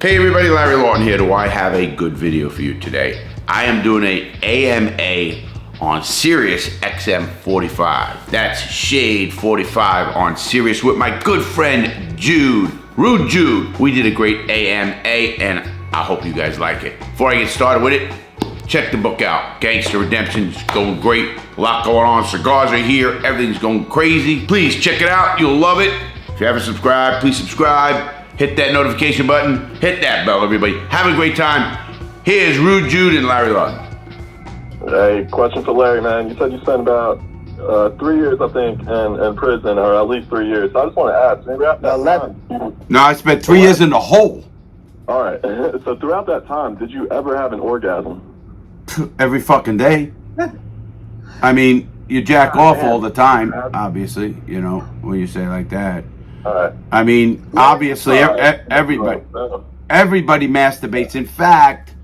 Hey everybody, Larry Lawton here. Do I have a good video for you today? I am doing a AMA on Sirius XM45. That's Shade 45 on Sirius with my good friend Jude. Rude Jude. We did a great AMA and I hope you guys like it. Before I get started with it, check the book out. Gangster Redemption's going great. A lot going on. Cigars are here. Everything's going crazy. Please check it out. You'll love it. If you haven't subscribed, please subscribe. Hit that notification button. Hit that bell, everybody. Have a great time. Here's Rude Jude and Larry Lawton. Hey, question for Larry, man. You said you spent about 3 years, I think, in prison, or at least 3 years. So I just want to ask, maybe after 11. No, I spent 3 years in the hole. All right. So throughout that time, did you ever have an orgasm? Every fucking day. I mean, you jack off all the time, obviously, you know, when you say it like that. All right. I mean, obviously, everybody masturbates. In fact,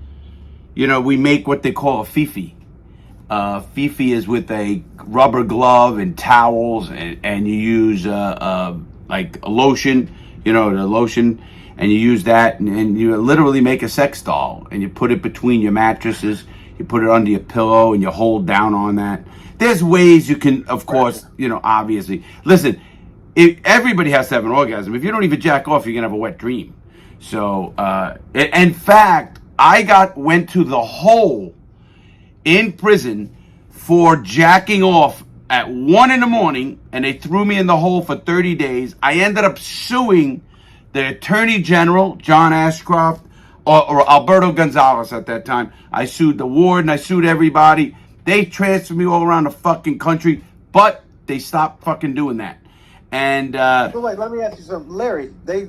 you know, we make what they call a fifi. Fifi is with a rubber glove and towels, and you use like a lotion, you know, the lotion, and you use that, and you literally make a sex doll, and you put it between your mattresses, you put it under your pillow, and you hold down on that. There's ways you can, of course, you know, obviously. Listen, everybody has to have an orgasm. If you don't even jack off, you're gonna have a wet dream. So, in fact, I went to the hole in prison for jacking off at 1 a.m, and they threw me in the hole for 30 days. I ended up suing the Attorney General, John Ashcroft, or Alberto Gonzalez at that time. I sued the warden, I sued everybody. They transferred me all around the fucking country, but they stopped fucking doing that. And But wait, let me ask you something, Larry. They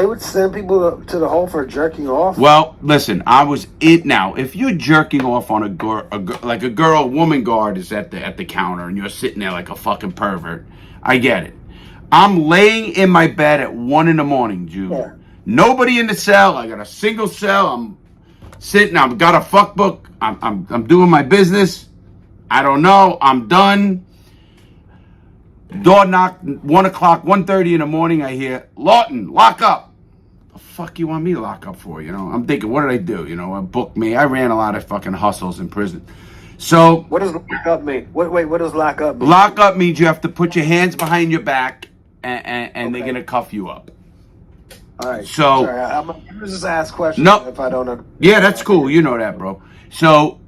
would send people to the hole for jerking off. well, listen, I was it now. If you're jerking off on a woman guard is at the counter, and you're sitting there like a fucking pervert, I get it. I'm laying in my bed at 1 a.m, Jude. Yeah. Nobody in the cell. I got a single cell. I'm sitting. I've got a fuck book. I'm doing my business. I don't know. I'm done. Door knock, 1 o'clock, 1:30 in the morning, I hear, Lawton, lock up. The fuck you want me to lock up for, you know? I'm thinking, what did I do? You know, book me. I ran a lot of fucking hustles in prison. So... What does lock up mean? Wait, what does lock up mean? Lock up means you have to put your hands behind your back, and Okay. they're going to cuff you up. All right. So... Sorry, I'm just ask questions if I don't know. Yeah, that's cool. You know that, bro. So,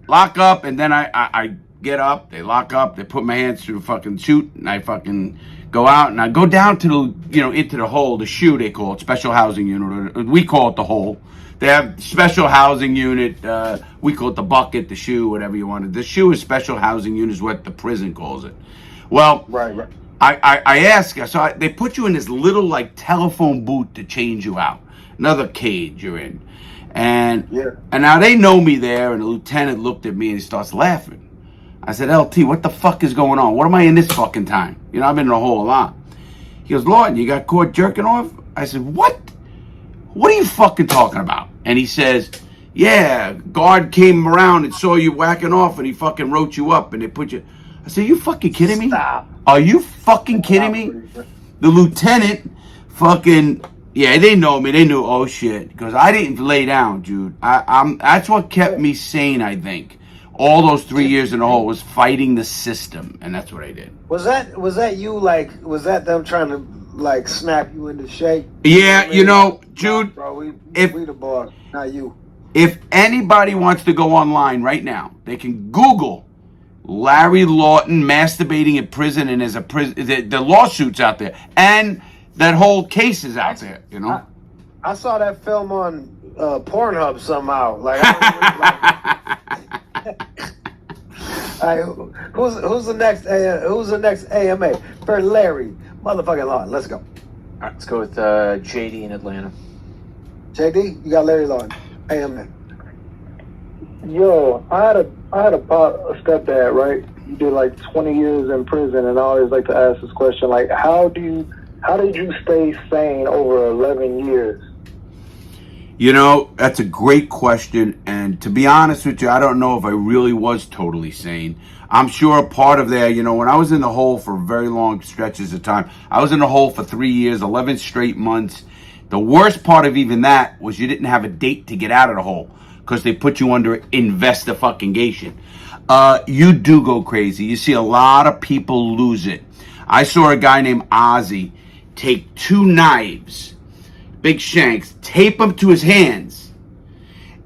lock up, and then I get up, they lock up, they put my hands through the fucking chute, and I fucking go out, and I go down to the, you know, into the hole, the shoe they call it, special housing unit, or we call it the hole. They have special housing unit, we call it the bucket, the shoe, whatever you wanted. The shoe is special housing unit is what the prison calls it. Well, Right. I ask, so they put you in this little like telephone booth to change you out. Another cage you're in. And now they know me there, and the lieutenant looked at me and he starts laughing. I said, LT, what the fuck is going on? What am I in this fucking time? You know, I've been in a hole a lot. He goes, Lawton, you got caught jerking off? I said, what? What are you fucking talking about? And he says, yeah, guard came around and saw you whacking off, and he fucking wrote you up, and they put you... I said, are you fucking kidding me? Stop. Are you fucking kidding me? The lieutenant fucking... Yeah, they know me. They knew, oh shit. Because I didn't lay down, Jude. That's what kept me sane, I think. All those 3 years in the hole was fighting the system, and that's what I did. Was that you, like, was that them trying to, like, snap you into shape? Yeah, you know, Jude, Bro, we the boss, not you. if anybody wants to go online right now, they can Google Larry Lawton masturbating in prison, and there's the lawsuits out there, and that whole case is out there, you know? I saw that film on Pornhub somehow. Like, I don't know, who's the next AMA for Larry motherfucking Lawton? Let's go. All right, let's go with JD in Atlanta. JD, you got Larry Lawton, AMA. Yo, I had a stepdad, right? He did like 20 years in prison, and I always like to ask this question, like, how did you stay sane over 11 years? You know, that's a great question, and to be honest with you, I don't know if I really was totally sane. I'm sure a part of there, when I was in the hole for very long stretches of time, I was in the hole for 3 years, 11 straight months. The worst part of even that was you didn't have a date to get out of the hole because they put you under investigation. You do go crazy. You see a lot of people lose it. I saw a guy named Ozzy take 2 knives, big shanks, tape them to his hands,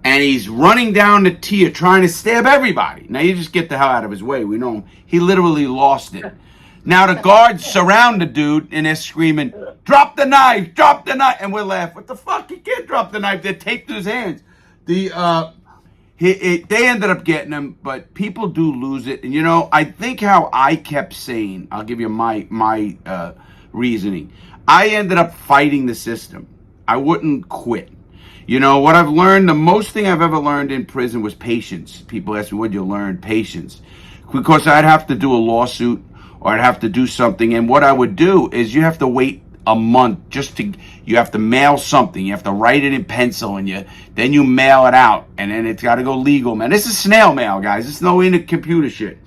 and he's running down the tier trying to stab everybody. Now, you just get the hell out of his way. We know him. He literally lost it. Now, the guards surround the dude, and they're screaming, drop the knife, drop the knife. And we're laughing, what the fuck? He can't drop the knife. They're taped to his hands. They ended up getting him, but people do lose it. And, I think how I kept saying, I'll give you my reasoning. I ended up fighting the system. I wouldn't quit. What I've learned, the most thing I've ever learned in prison was patience. People ask me, what'd you learn? Patience. Because I'd have to do a lawsuit or I'd have to do something. And what I would do is you have to wait a month you have to mail something. You have to write it in pencil and then you mail it out. And then it's got to go legal, man. This is snail mail, guys. It's no in the computer shit.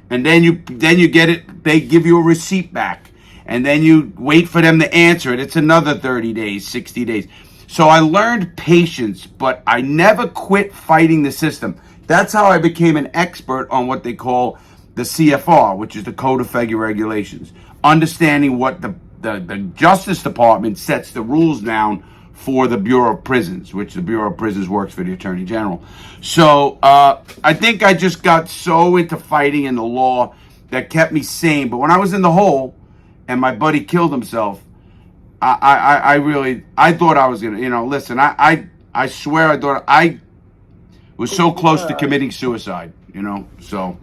And then you get it. They give you a receipt back. And then you wait for them to answer it. It's another 30 days, 60 days. So I learned patience, but I never quit fighting the system. That's how I became an expert on what they call the CFR, which is the Code of Federal Regulations. Understanding what the Justice Department sets the rules down for the Bureau of Prisons, which the Bureau of Prisons works for the Attorney General. So I think I just got so into fighting and the law that kept me sane. But when I was in the hole and my buddy killed himself, I thought I was gonna, listen, I swear I thought I was so close to committing suicide, so.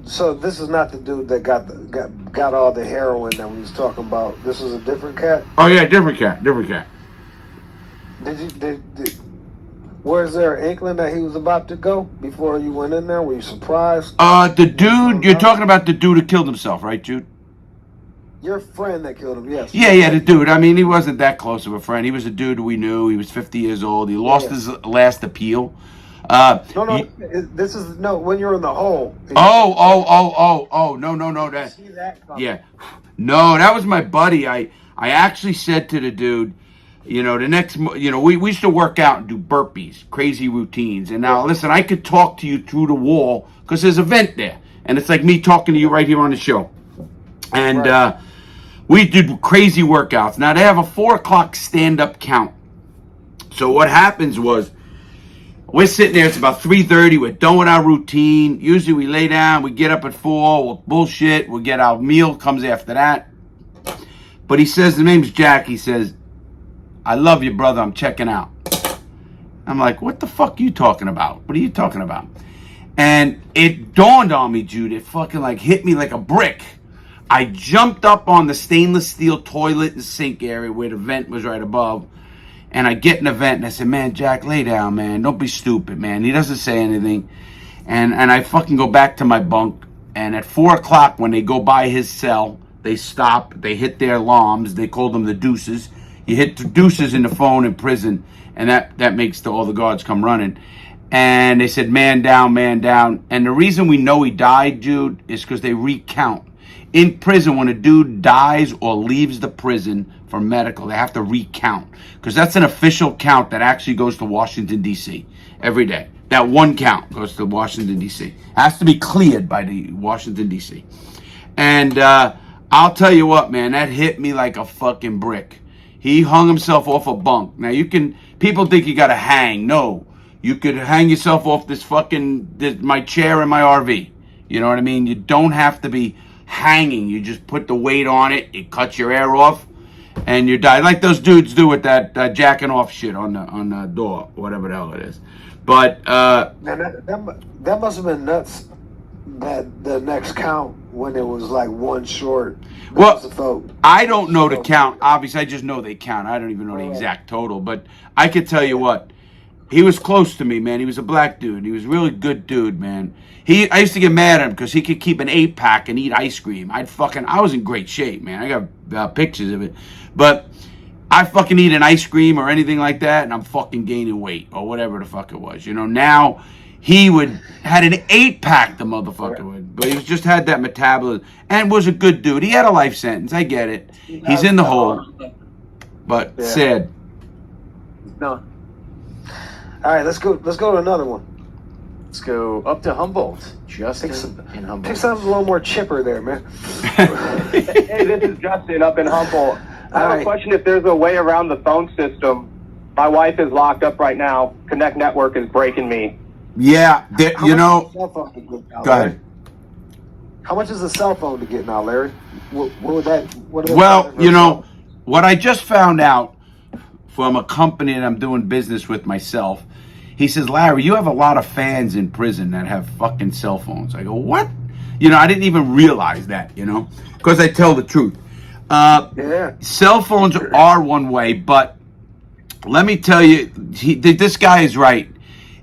So this is not the dude that got all the heroin that we was talking about. This is a different cat? Oh yeah, different cat. Was there an inkling that he was about to go before you went in there? Were you surprised? The dude, you're talking about the dude who killed himself, right, Jude? Your friend that killed him, yes. Yeah, the dude. I mean, he wasn't that close of a friend. He was a dude we knew. He was 50 years old. He lost his last appeal. This is when you're in the hole. No. Yeah. No, that was my buddy. I actually said to the dude, the next, we used to work out and do burpees, crazy routines. And now, listen, I could talk to you through the wall because there's a vent there. And it's like me talking to you right here on the show. And we did crazy workouts. Now, they have a 4 o'clock stand-up count. So what happens was, we're sitting there, it's about 3:30, we're doing our routine. Usually we lay down, we get up at 4, we'll bullshit, we'll get our meal, comes after that. But he says, the name's Jack, he says, I love you, brother, I'm checking out. I'm like, what the fuck are you talking about? What are you talking about? And it dawned on me, Jude, it fucking hit me like a brick. I jumped up on the stainless steel toilet and sink area where the vent was right above. And I get in the vent and I said, man, Jack, lay down, man. Don't be stupid, man. He doesn't say anything. And I fucking go back to my bunk. And at 4 o'clock, when they go by his cell, they stop. They hit their alarms. They call them the deuces. You hit the deuces in the phone in prison. And that makes all the guards come running. And they said, man down, man down. And the reason we know he died, Jude, is because they recount. In prison, when a dude dies or leaves the prison for medical, they have to recount. Because that's an official count that actually goes to Washington, D.C. every day. That one count goes to Washington, D.C. Has to be cleared by the Washington, D.C. And I'll tell you what, man, that hit me like a fucking brick. He hung himself off a bunk. Now, people think you got to hang. No. You could hang yourself off my chair in my RV. You know what I mean? You don't have to be hanging. You just put the weight on it, it cuts your air off, and you die. Like those dudes do with that jacking off shit on the door, whatever the hell it is. But that must have been nuts. That the next count when it was like one short. Well, I don't know the count. Obviously, I just know they count. I don't even know the exact total. But I could tell you what, he was close to me, man. He was a black dude. He was a really good dude, man. I used to get mad at him because he could keep an 8-pack and eat ice cream. I was in great shape, man. I got pictures of it. But I fucking eat an ice cream or anything like that, and I'm fucking gaining weight or whatever the fuck it was. Now he had an 8-pack, the motherfucker would. But he just had that metabolism and was a good dude. He had a life sentence. I get it. He's in the hole. But sad. No. All right, let's go to another one. Let's go up to Humboldt. Justin in Humboldt. Pick something a little more chipper there, man. Hey, this is Justin up in Humboldt. I have a question if there's a way around the phone system. My wife is locked up right now. Connect Network is breaking me. Yeah, you know. Go ahead. How much is a cell phone to get now, Larry? What would that? Well, you know, what I just found out from a company that I'm doing business with myself, he says, Larry, you have a lot of fans in prison that have fucking cell phones. I go, what? You know, I didn't even realize that, you know, because I tell the truth. Cell phones are one way, but let me tell you, this guy is right.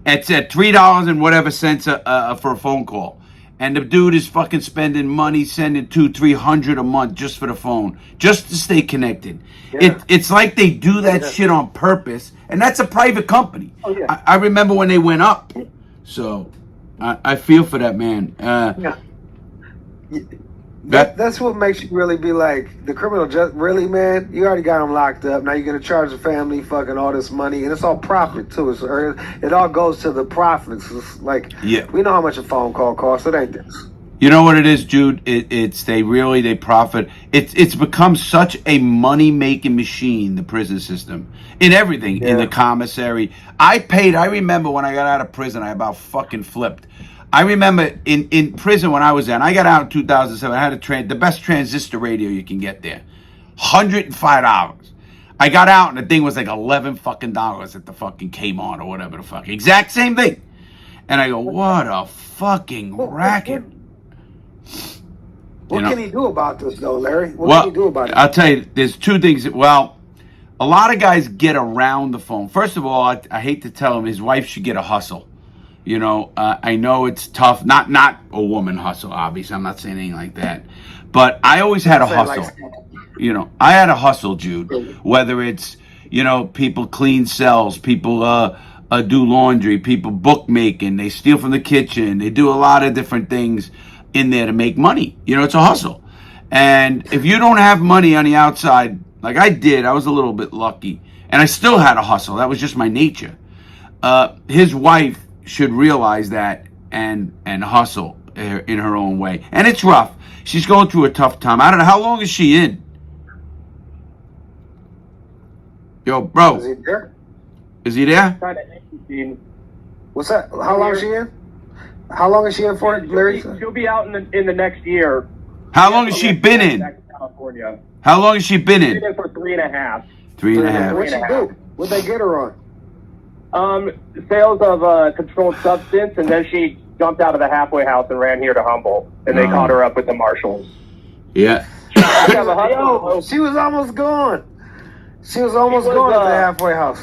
It's at $3 and whatever cents for a phone call. And the dude is fucking spending money, sending $200-300 a month just for the phone, just to stay connected. Yeah. It's like they do that shit on purpose, and that's a private company. Oh, yeah. I remember when they went up, so I feel for that man. That's what makes you really be like, the criminal really, man, you already got them locked up. Now you're going to charge the family fucking all this money, and it's all profit too. It all goes to the profits. It's like, we know how much a phone call costs. It ain't this. You know what it is, Jude? They profit. It's become such a money-making machine, the prison system. In everything, in the commissary. I remember when I got out of prison, I about fucking flipped. I remember in prison when I was there, and I got out in 2007, I had the best transistor radio you can get there. $105. I got out and the thing was like $11 fucking dollars at the fucking Kmart or whatever the fuck. Exact same thing. And I go, what a fucking racket. What can he do about this though, Larry? What can he do about it? I'll tell you, there's two things. Well, a lot of guys get around the phone. First of all, I hate to tell him, his wife should get a hustle. You know, I know it's tough. Not a woman hustle, obviously. I'm not saying anything like that. But I always had a hustle. You know, I had a hustle, Jude. Whether it's, you know, people clean cells, people do laundry, people bookmaking, they steal from the kitchen. They do a lot of different things in there to make money. You know, it's a hustle. And if you don't have money on the outside, like I did, I was a little bit lucky. And I still had a hustle. That was just my nature. His wife should realize that and hustle in her own way. And it's rough. She's going through a tough time. I don't know. How long is she in? Yo, bro. Is he there? Is he there? What's that? How long is she in? How long is she in for, Larry? She'll be out in the next year. How long has she been in? California. How long has she been in? She's been in for 3.5. 3.5. What'd she do? What'd they get her on? Sales of a controlled substance, and then she jumped out of the halfway house and ran here to Humboldt, and they caught her up with the marshals. Yeah. She was almost gone. She was almost gone at the halfway house.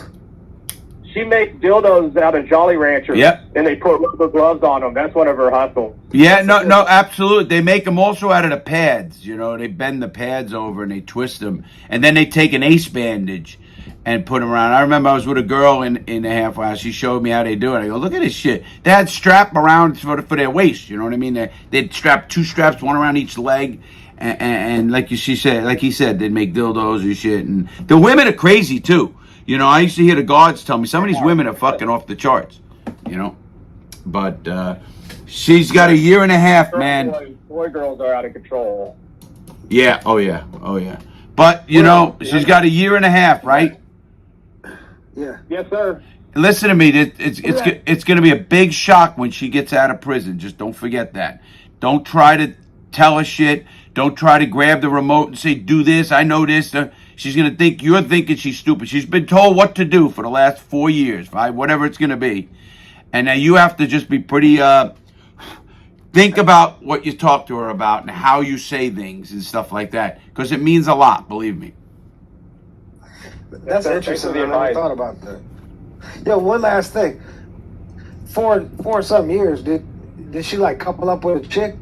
She makes dildos out of Jolly Ranchers. Yep. And they put rubber gloves on them. That's one of her hustles. Yeah, no, absolutely. They make them also out of the pads. You know, they bend the pads over and they twist them, and then they take an ace bandage and put them around. I remember I was with a girl in the halfway house. She showed me how they do it. I go, look at this shit. They had strap around for their waist. You know what I mean? They'd strap 2 straps, one around each leg. And like he said, they'd make dildos and shit. And the women are crazy too. You know, I used to hear the guards tell me some of these women are fucking off the charts. You know, but she's got a year and a half, man. Boy girls are out of control. Yeah. Oh yeah. But you know, she's got a year and a half, right? Yeah. Yes, sir. Listen to me. It's going to be a big shock when she gets out of prison. Just don't forget that. Don't try to tell her shit. Don't try to grab the remote and say, do this, I know this. She's going to think you're thinking she's stupid. She's been told what to do for the last 4 years, 5, whatever it's going to be. And now you have to just be pretty, think about what you talk to her about and how you say things and stuff like that. Because it means a lot, believe me. That's interesting. I never thought about that. Yo, one last thing. For some years, did she like couple up with a chick?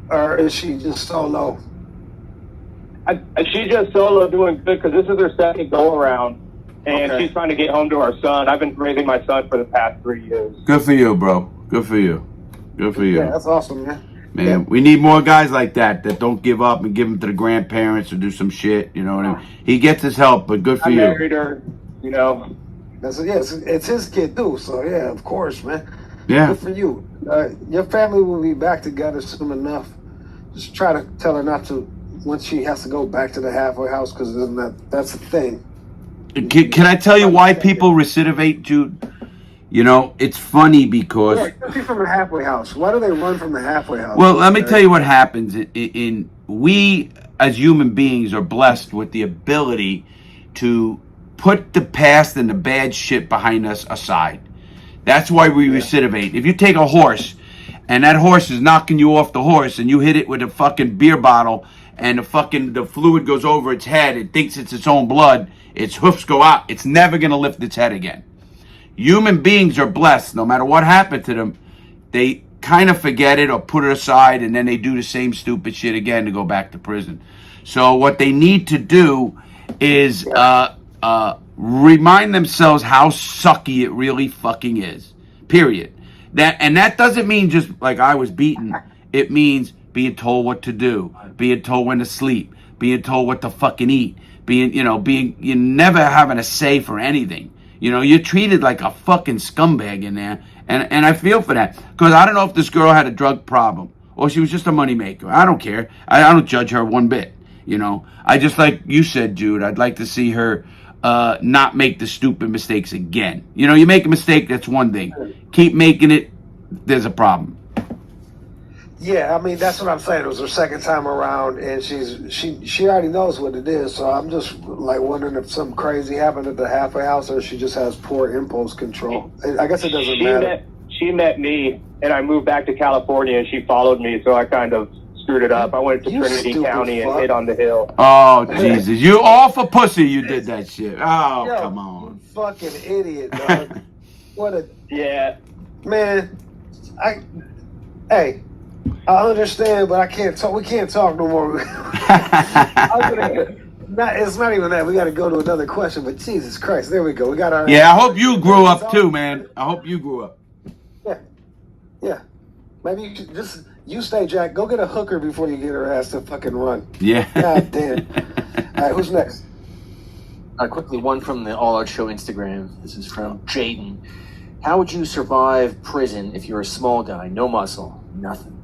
Or is she just solo? She's just solo doing good because this is her second go around. and Okay. she's trying to get home to our son. I've been raising my son for the past 3 years. Good for you, bro. Good for you. Good for you. Yeah, that's awesome, man. Man, Yeah. we need more guys like that don't give up and give them to the grandparents or do some shit. You know what I mean? He gets his help, but good for I you. married her, you know. It's his kid too. So yeah, of course, man. Yeah. Good for you. Your family will be back together soon enough. Just try to tell her not to when she has to go back to the halfway house, because that's the thing. Can I tell you why people recidivate, Jude? You know, it's funny because... Yeah, especially from the halfway house. Why do they run from the halfway house? Well, let me tell you what happens. We, as human beings, are blessed with the ability to put the past and the bad shit behind us aside. That's why we recidivate. If you take a horse, and that horse is knocking you off the horse, and you hit it with a fucking beer bottle, and the fluid goes over its head, it thinks it's its own blood, its hoofs go out, it's never going to lift its head again. Human beings are blessed. No matter what happened to them, they kind of forget it or put it aside, and then they do the same stupid shit again to go back to prison. So what they need to do is remind themselves how sucky it really fucking is. Period. That doesn't mean just like I was beaten. It means being told what to do, being told when to sleep, being told what to fucking eat, you're never having a say for anything. You know, you're treated like a fucking scumbag in there. And I feel for that. Because I don't know if this girl had a drug problem or she was just a moneymaker. I don't care. I don't judge her one bit. You know, I just, like you said, Jude, I'd like to see her not make the stupid mistakes again. You know, you make a mistake, that's one thing. Keep making it, there's a problem. Yeah, I mean, that's what I'm saying. It was her second time around, and she already knows what it is. So I'm just like wondering if something crazy happened at the halfway house, or she just has poor impulse control. I guess it doesn't matter. She met me, and I moved back to California, and she followed me, so I kind of screwed it up. I went to Trinity County and hid on the hill. Oh, Jesus. You all for pussy you did that shit. Oh, Yo, come on. You fucking idiot, dog. What a... Yeah. Man, hey, I understand, but I can't talk. We can't talk no more. It's not even that. We got to go to another question, but Jesus Christ, there we go. We got our... Yeah, I hope you grew up too, man. I hope you grew up. Yeah. Maybe you should just... You stay, Jack. Go get a hooker before you get her ass to fucking run. Yeah. God damn. All right, who's next? Quickly, one from the All Out Show Instagram. This is from Jaden. How would you survive prison if you're a small guy, no muscle, nothing?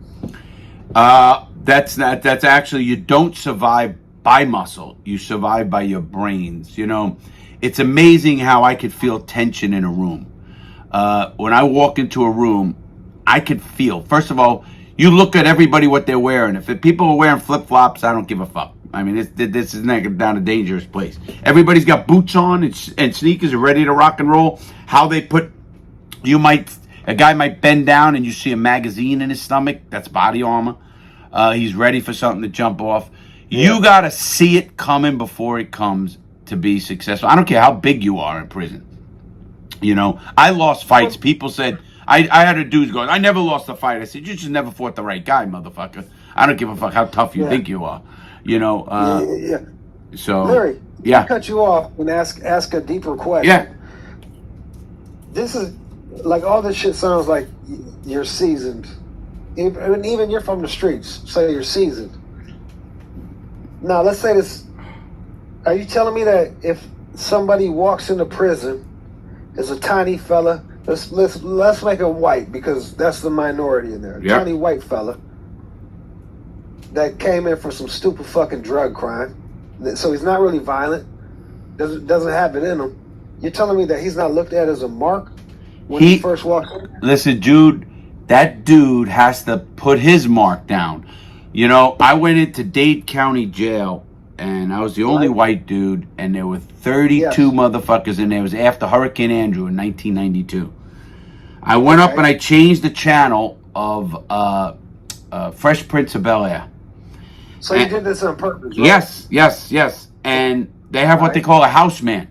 That's actually, you don't survive by muscle. You survive by your brains. You know, it's amazing how I could feel tension in a room. When I walk into a room, I could feel, first of all, you look at everybody what they're wearing. If people are wearing flip-flops, I don't give a fuck. I mean, this is not down a dangerous place. Everybody's got boots on and sneakers are ready to rock and roll. How they put, a guy might bend down and you see a magazine in his stomach. That's body armor. He's ready for something to jump off. Yeah. You got to see it coming before it comes to be successful. I don't care how big you are in prison. You know, I lost fights. People said, I had a dude going, I never lost a fight. I said, you just never fought the right guy, motherfucker. I don't give a fuck how tough you think you are. You know, yeah. So, Larry, yeah. I'll cut you off and ask a deeper question. Yeah. This is, like, all this shit sounds like you're seasoned. Even you're from the streets, so you're seasoned. Now, let's say this. Are you telling me that if somebody walks into prison as a tiny fella, let's make him white, because that's the minority in there. Yep. Tiny white fella that came in for some stupid fucking drug crime, so he's not really violent, doesn't have it in him. You're telling me that he's not looked at as a mark when he first walks in? Listen, Jude, that dude has to put his mark down. You know, I went into Dade County Jail, and I was the only white dude, and there were 32 motherfuckers in there. It was after Hurricane Andrew in 1992. I went up and I changed the channel of Fresh Prince of Bel-Air. So you did this on purpose, right? Yes. And they have what they call a house man.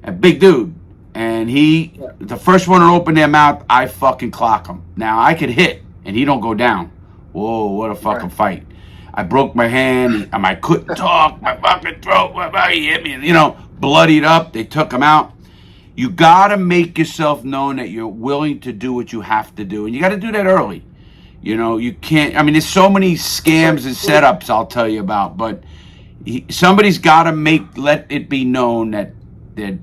A big dude. And the first one to open their mouth, I fucking clock him. Now, I could hit, and he don't go down. Whoa, what a fucking fight. I broke my hand, and I couldn't talk, my fucking throat, he hit me, bloodied up. They took him out. You got to make yourself known that you're willing to do what you have to do. And you got to do that early. You know, you can't, I mean, there's so many scams and setups I'll tell you about, but somebody's got to let it be known that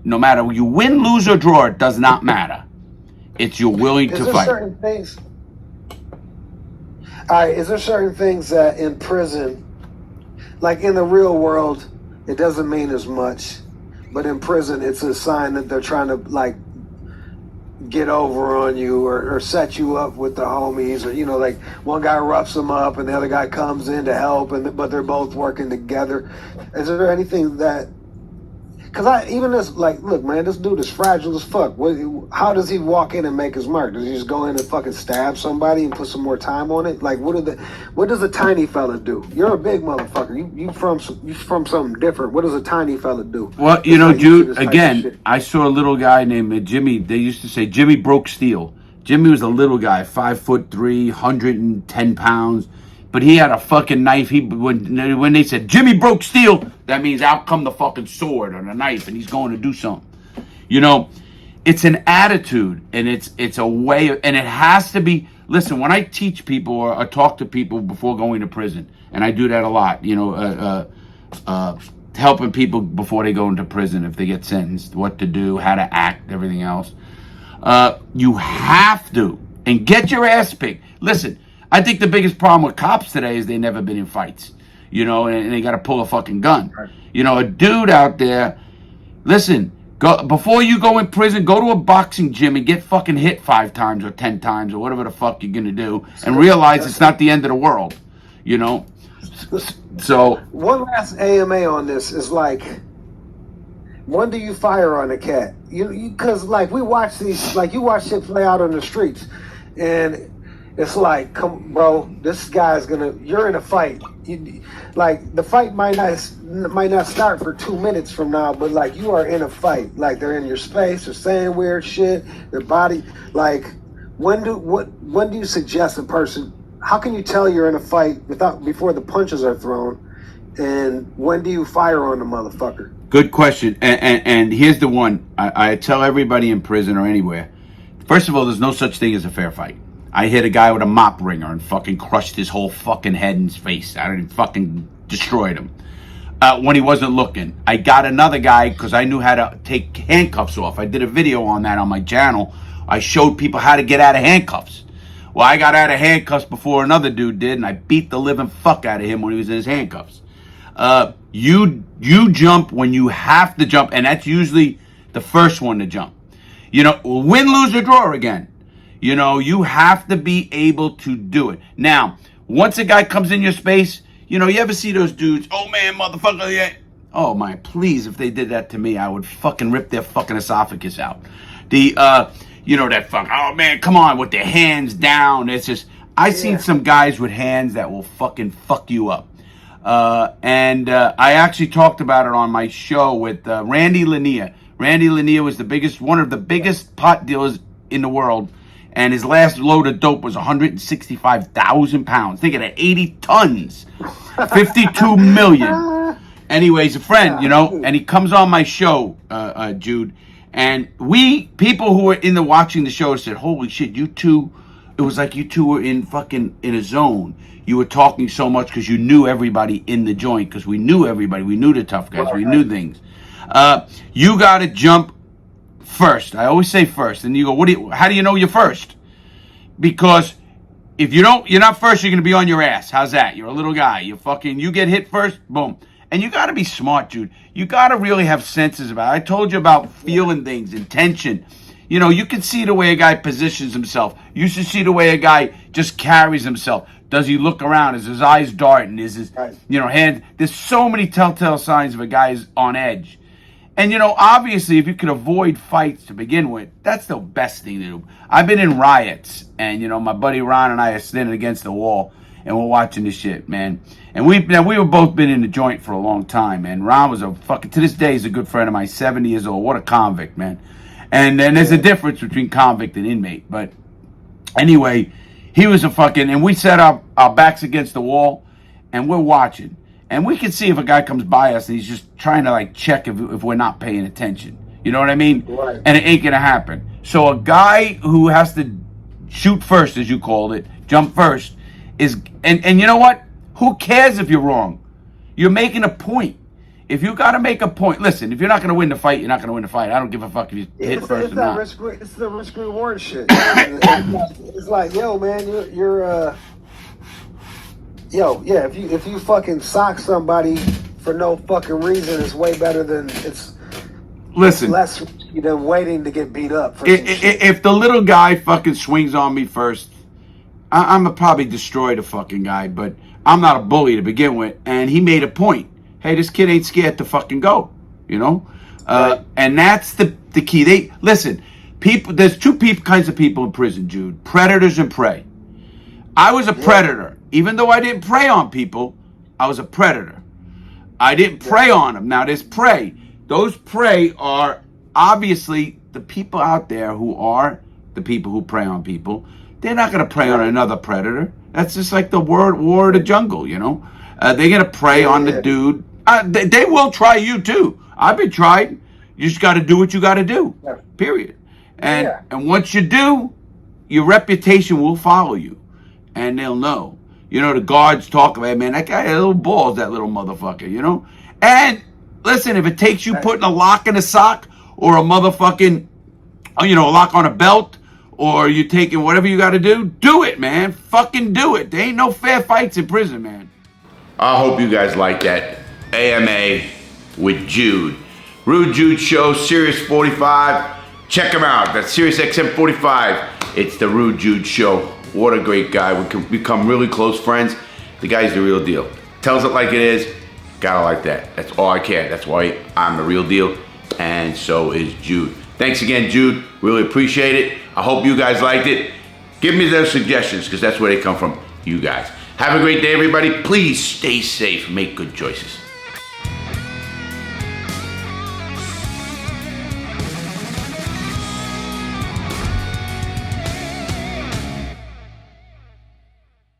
no matter you win, lose, or draw, it does not matter. It's you're willing to fight. Certain things, all right, is there certain things that in prison, like in the real world, it doesn't mean as much, but in prison, it's a sign that they're trying to, like, get over on you or set you up with the homies, or, you know, like one guy roughs them up and the other guy comes in to help, but they're both working together. Is there anything that, because even this, like, look, man, this dude is fragile as fuck. How does he walk in and make his mark? Does he just go in and fucking stab somebody and put some more time on it? Like, what does a tiny fella do? You're a big motherfucker. You from something different. What does a tiny fella do? Well, you know, Jude, again, I saw a little guy named Jimmy. They used to say Jimmy broke steel. Jimmy was a little guy, 5'3", 110 pounds. But he had a fucking knife. When they said Jimmy broke steel, that means out come the fucking sword or the knife, and he's going to do something. You know, it's an attitude, and it's a way, and it has to be. Listen, when I teach people or talk to people before going to prison, and I do that a lot. You know, helping people before they go into prison if they get sentenced, what to do, how to act, everything else. You have to, and get your ass picked. Listen. I think the biggest problem with cops today is they've never been in fights, you know, and they got to pull a fucking gun. Right. You know, a dude out there, listen, before you go in prison, go to a boxing gym and get fucking hit 5 times or 10 times or whatever the fuck you're going to do and realize it's not the end of the world, you know. So one last AMA on this is like, when do you fire on a cat? Because like we watch these, like you watch shit play out on the streets, and it's like, come, bro, this guy's you're in a fight. Like, the fight might not start for 2 minutes from now, but, like, you are in a fight. Like, they're in your space, they're saying weird shit, their body. Like, when do you suggest a person, how can you tell you're in a fight before the punches are thrown? And when do you fire on the motherfucker? Good question. And here's the one. I tell everybody in prison or anywhere. First of all, there's no such thing as a fair fight. I hit a guy with a mop wringer and fucking crushed his whole fucking head and his face. I fucking destroyed him when he wasn't looking. I got another guy because I knew how to take handcuffs off. I did a video on that on my channel. I showed people how to get out of handcuffs. Well, I got out of handcuffs before another dude did, and I beat the living fuck out of him when he was in his handcuffs. You jump when you have to jump, and that's usually the first one to jump. You know, win, lose, or draw again. You know, you have to be able to do it. Now, once a guy comes in your space, you know, you ever see those dudes, oh man, motherfucker, yeah. Oh my, please, if they did that to me, I would fucking rip their fucking esophagus out. You know, that fuck, oh man, come on, with their hands down. It's just, I've seen some guys with hands that will fucking fuck you up. And I actually talked about it on my show with Randy Lanier. Randy Lanier was one of the biggest pot dealers in the world. And his last load of dope was 165,000 pounds. Think of that, 80 tons, 52 million. Anyways, a friend, you know, and he comes on my show, Jude. And people who were watching the show said, holy shit, you two, it was like you two were in a zone. You were talking so much because you knew everybody in the joint, because we knew everybody. We knew the tough guys. We knew things. You got to jump first. I always say first. And you go, how do you know you're first? Because if you're not first, you're going to be on your ass. How's that? You're a little guy. You get hit first, boom. And you got to be smart, Jude. You got to really have senses about it. I told you about feeling things, intention. You know, you can see the way a guy positions himself. You should see the way a guy just carries himself. Does he look around? Is his eyes darting? Is his, hand? There's so many telltale signs of a guy's on edge. And, you know, obviously, if you could avoid fights to begin with, that's the best thing to do. I've been in riots, and, you know, my buddy Ron and I are standing against the wall, and we're watching this shit, man. And we were both been in the joint for a long time, man. Ron was to this day, he's a good friend of mine, 70 years old. What a convict, man. And there's a difference between convict and inmate. But anyway, he was and we set our backs against the wall, and we're watching. And we can see if a guy comes by us and he's just trying to like check if we're not paying attention. You know what I mean? Right. And it ain't gonna happen. So a guy who has to shoot first, as you called it, jump first, is and you know what? Who cares if you're wrong? You're making a point. If you got to make a point, listen. If you're not going to win the fight, you're not going to win the fight. I don't give a fuck if you hit first or not. It's the risk reward shit. It's like, yo, man, you're yeah. If you fucking sock somebody for no fucking reason, it's way better than Listen, less risky than waiting to get beat up. If the little guy fucking swings on me first, I'm gonna probably destroy the fucking guy. But I'm not a bully to begin with, and he made a point. Hey, this kid ain't scared to fucking go, you know? Right. And that's the key. Listen, people. There's two kinds of people in prison, Jude. Predators and prey. I was a predator. Even though I didn't prey on people, I was a predator. I didn't prey on them. Now, there's prey. Those prey are obviously the people out there who are the people who prey on people. They're not going to prey on another predator. That's just like the war of the jungle, you know? They're going to prey on the dude. They will try you too. I've been tried. You just got to do what you got to do. Period. And once you do, your reputation will follow you, and they'll know. You know, the guards talk about, man, that guy had little balls, that little motherfucker. You know. And listen, if it takes you putting a lock in a sock or a motherfucking, a lock on a belt, or you taking whatever you got to do it, man. Fucking do it. There ain't no fair fights in prison, man. I hope you guys like that AMA with Jude. Rude Jude Show, Sirius 45. Check him out. That's Sirius XM 45. It's the Rude Jude Show. What a great guy. We can become really close friends. The guy's the real deal. Tells it like it is. Gotta like that. That's all I care. That's why I'm the real deal. And so is Jude. Thanks again, Jude. Really appreciate it. I hope you guys liked it. Give me those suggestions, because that's where they come from, you guys. Have a great day, everybody. Please stay safe. Make good choices.